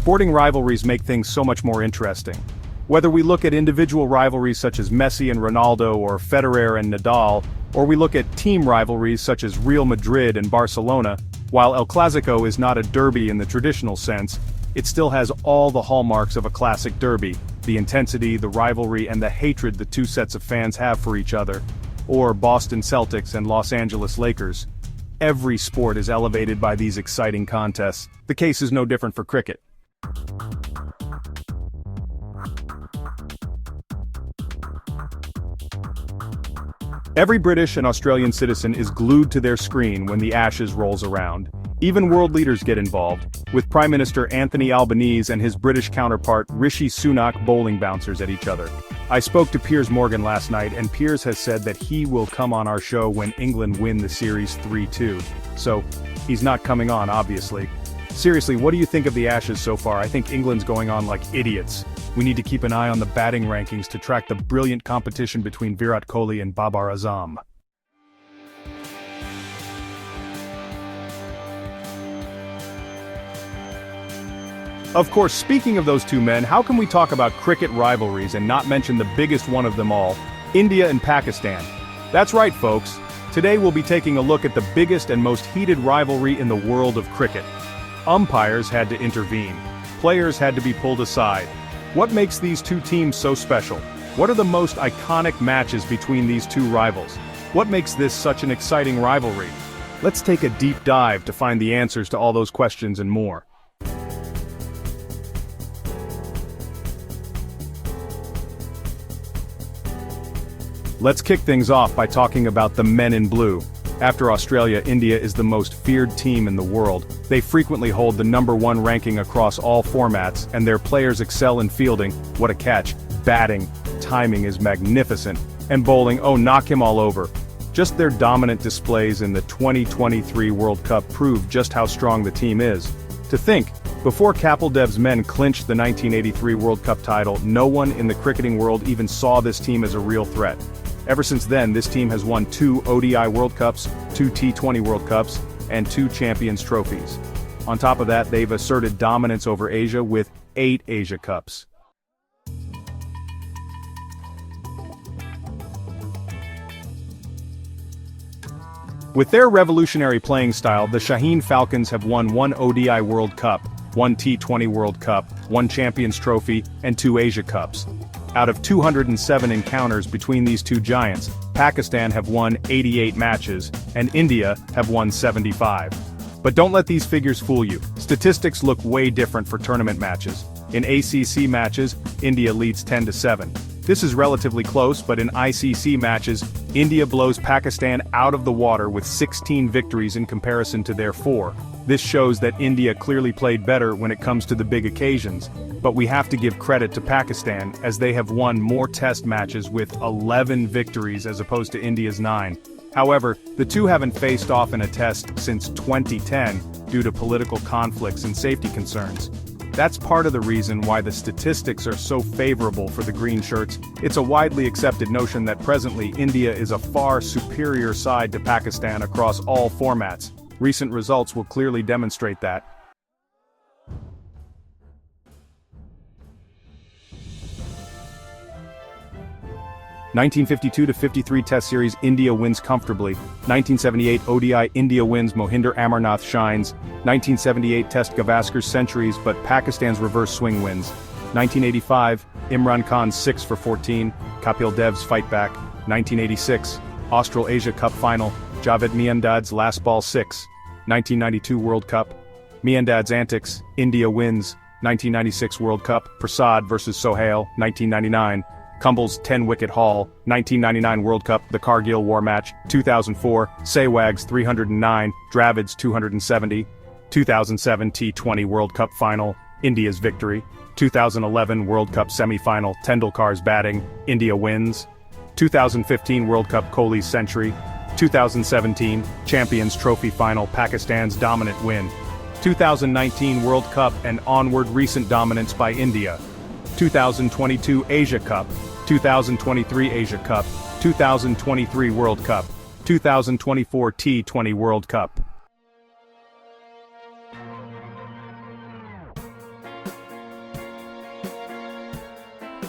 Sporting rivalries make things so much more interesting. Whether we look at individual rivalries such as Messi and Ronaldo or Federer and Nadal, or we look at team rivalries such as Real Madrid and Barcelona, while El Clásico is not a derby in the traditional sense, it still has all the hallmarks of a classic derby: the intensity, the rivalry, and the hatred the two sets of fans have for each other. Or Boston Celtics and Los Angeles Lakers. Every sport is elevated by these exciting contests. The case is no different for cricket. Every British and Australian citizen is glued to their screen when the Ashes rolls around. Even world leaders get involved, with Prime Minister Anthony Albanese and his British counterpart Rishi Sunak bowling bouncers at each other. I spoke to Piers Morgan last night, and Piers has said that he will come on our show when England win the series 3-2. So, he's not coming on, obviously. Seriously, what do you think of the Ashes so far? I think England's going on like idiots. We need to keep an eye on the batting rankings to track the brilliant competition between Virat Kohli and Babar Azam. Of course, speaking of those two men, how can we talk about cricket rivalries and not mention the biggest one of them all, India and Pakistan? That's right, folks. Today we'll be taking a look at the biggest and most heated rivalry in the world of cricket. Umpires had to intervene. Players had to be pulled aside. What makes these two teams so special? What are the most iconic matches between these two rivals? What makes this such an exciting rivalry? Let's take a deep dive to find the answers to all those questions and more. Let's kick things off by talking about the men in blue. After Australia, India is the most feared team in the world. They frequently hold the #1 ranking across all formats, and their players excel in fielding, what a catch, batting, timing is magnificent, and bowling, oh knock him all over. Just their dominant displays in the 2023 World Cup prove just how strong the team is. To think, before Kapil Dev's men clinched the 1983 World Cup title, no one in the cricketing world even saw this team as a real threat. Ever since then, this team has won 2 ODI World Cups, 2 T20 World Cups, and 2 Champions Trophies. On top of that, they've asserted dominance over Asia with 8 Asia Cups. With their revolutionary playing style, the Shaheen Falcons have won 1 ODI World Cup, 1 T20 World Cup, 1 Champions Trophy, and 2 Asia Cups. Out of 207 encounters between these two giants, Pakistan have won 88 matches, and India have won 75. But don't let these figures fool you. Statistics look way different for tournament matches. In ACC matches, India leads 10-7. This is relatively close, but in ICC matches, India blows Pakistan out of the water with 16 victories in comparison to their 4. This shows that India clearly played better when it comes to the big occasions. But we have to give credit to Pakistan, as they have won more test matches with 11 victories as opposed to India's 9. However, the two haven't faced off in a test since 2010 due to political conflicts and safety concerns. That's part of the reason why the statistics are so favorable for the green shirts. It's a widely accepted notion that presently India is a far superior side to Pakistan across all formats. Recent results will clearly demonstrate that. (1952-53) Test Series, India wins comfortably. 1978 ODI, India wins, Mohinder Amarnath shines. 1978 Test, Gavaskar's centuries, but Pakistan's reverse swing wins. 1985, Imran Khan's 6 for 14, Kapil Dev's fight back. 1986, Australasia Cup final, Javed Miandad's last ball 6. 1992 World Cup, Miandad's antics, India wins. 1996 World Cup, Prasad vs Sohail. 1999, Kumble's 10-wicket haul. 1999 World Cup, the Kargil war match. 2004, Sehwag's 309, Dravid's 270. 2007 T20 World Cup final, India's victory. 2011 World Cup semi-final, Tendulkar's batting, India wins. 2015 World Cup, Kohli's century. 2017 Champions Trophy final, Pakistan's dominant win. 2019 World Cup and onward recent dominance by India. 2022 Asia Cup. 2023 Asia Cup, 2023 World Cup, 2024 T20 World Cup.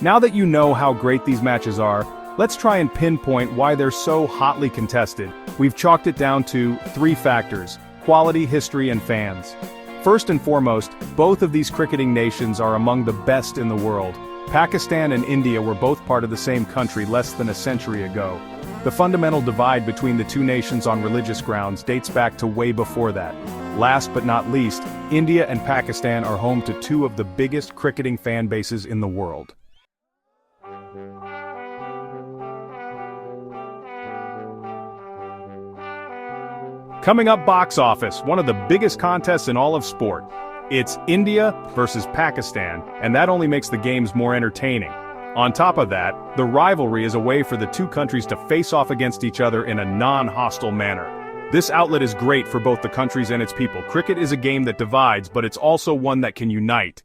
Now that you know how great these matches are, let's try and pinpoint why they're so hotly contested. We've chalked it down to 3 factors: quality, history, and fans. First and foremost, both of these cricketing nations are among the best in the world. Pakistan and India were both part of the same country less than a century ago. The fundamental divide between the two nations on religious grounds dates back to way before that. Last but not least, India and Pakistan are home to 2 of the biggest cricketing fan bases in the world. Coming up, box office, one of the biggest contests in all of sport. It's India versus Pakistan, and that only makes the games more entertaining. On top of that, the rivalry is a way for the 2 countries to face off against each other in a non-hostile manner. This outlet is great for both the countries and its people. Cricket is a game that divides, but it's also one that can unite.